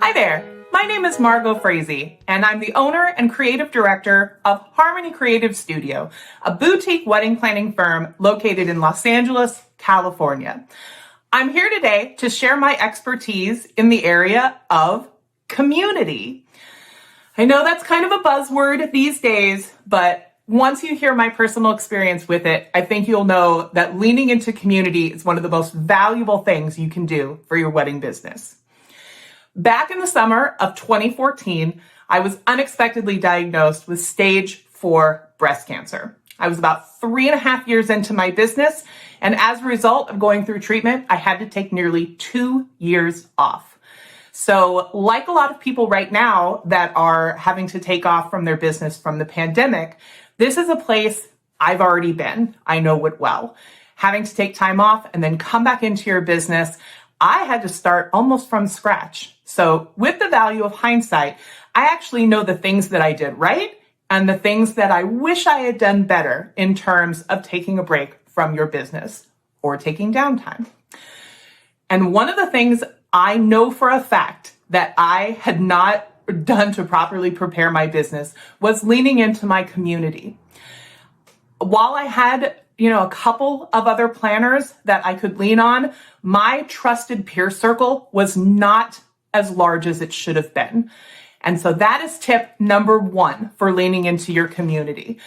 Hi there, my name is Margaux Fraise, and I'm the owner and creative director of Harmony Creative Studio, a boutique wedding planning firm located in Los Angeles, California. I'm here today to share my expertise in the area of community. I know that's kind of a buzzword these days, but once you hear my personal experience with it, I think you'll know that leaning into community is one of the most valuable things you can do for your wedding business. Back in the summer of 2014, I was unexpectedly diagnosed with stage 4 breast cancer. I was about 3.5 years into my business, and as a result of going through treatment, I had to take nearly 2 years off. So like a lot of people right now that are having to take off from their business from the pandemic, this is a place I've already been. I know it well. Having to take time off and then come back into your business, I had to start almost from scratch. So with the value of hindsight, I actually know the things that I did right and the things that I wish I had done better in terms of taking a break from your business or taking downtime. And one of the things I know for a fact that I had not done to properly prepare my business was leaning into my community. While I had a couple of other planners that I could lean on, my trusted peer circle was not as large as it should have been. And so that is tip number 1 for leaning into your community.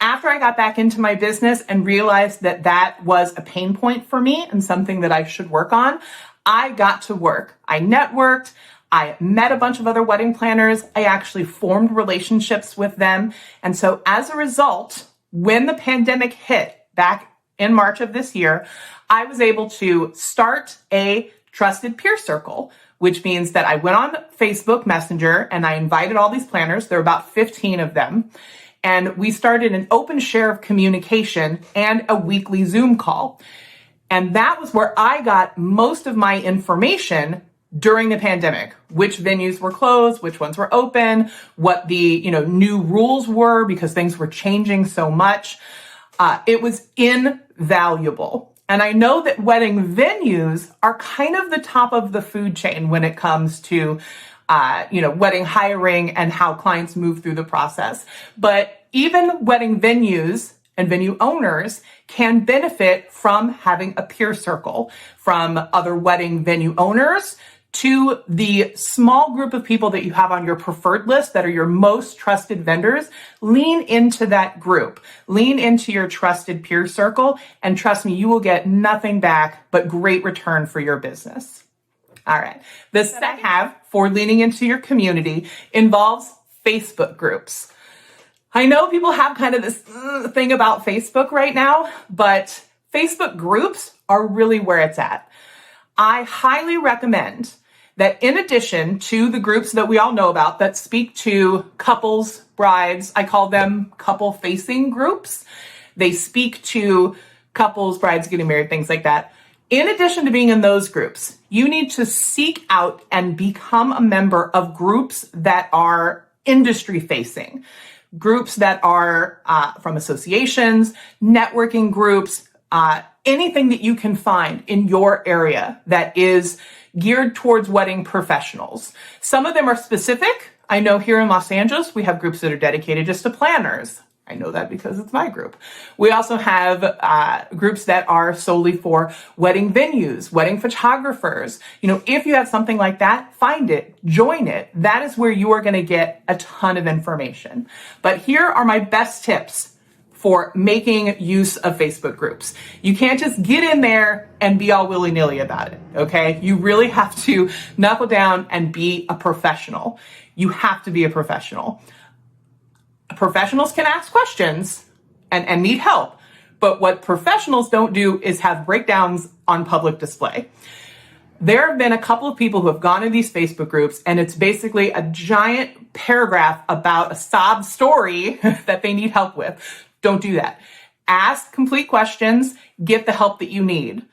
After I got back into my business and realized that that was a pain point for me and something that I should work on, I got to work. I networked. I met a bunch of other wedding planners. I actually formed relationships with them. And so as a result, when the pandemic hit back in March of this year, I was able to start a trusted peer circle, which means that I went on Facebook Messenger and I invited all these planners. There were about 15 of them. And we started an open share of communication and a weekly Zoom call. And that was where I got most of my information during the pandemic, which venues were closed, which ones were open, what the new rules were because things were changing so much. It was invaluable. And I know that wedding venues are kind of the top of the food chain when it comes to, wedding hiring and how clients move through the process. But even wedding venues and venue owners can benefit from having a peer circle, from other wedding venue owners to the small group of people that you have on your preferred list that are your most trusted vendors. Lean into that group, lean into your trusted peer circle, and trust me, you will get nothing back but great return for your business. All right. The second I have for leaning into your community involves Facebook groups. I know people have kind of this thing about Facebook right now, but Facebook groups are really where it's at. I highly recommend that in addition to the groups that we all know about that speak to couples, brides, I call them couple-facing groups. They speak to couples, brides getting married, things like that. In addition to being in those groups, you need to seek out and become a member of groups that are industry-facing, groups that are from associations, networking groups, anything that you can find in your area that is geared towards wedding professionals. Some of them are specific. I know here in Los Angeles, we have groups that are dedicated just to planners. I know that because it's my group. We also have groups that are solely for wedding venues, wedding photographers. If you have something like that, find it, join it. That is where you are going to get a ton of information. But here are my best tips for making use of Facebook groups. You can't just get in there and be all willy-nilly about it, okay? You really have to knuckle down and be a professional. You have to be a professional. Professionals can ask questions and need help, but what professionals don't do is have breakdowns on public display. There have been a couple of people who have gone in these Facebook groups, and it's basically a giant paragraph about a sob story that they need help with. Don't do that. Ask complete questions, get the help that you need.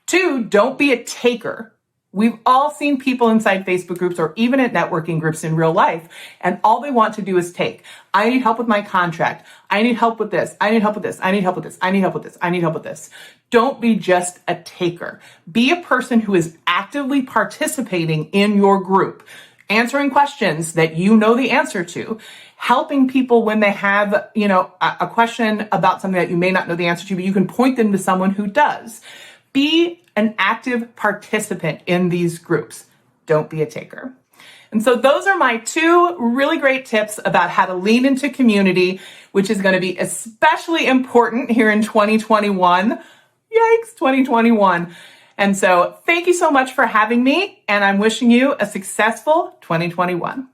2, don't be a taker. We've all seen people inside Facebook groups or even at networking groups in real life, and all they want to do is take. I need help with my contract. I need help with this. I need help with this. I need help with this. I need help with this. I need help with this. Don't be just a taker. Be a person who is actively participating in your group. answering questions that you know the answer to, helping people when they have, a question about something that you may not know the answer to, but you can point them to someone who does. Be an active participant in these groups. Don't be a taker. And so those are my 2 really great tips about how to lean into community, which is going to be especially important here in 2021. Yikes, 2021. And so thank you so much for having me, and I'm wishing you a successful 2021.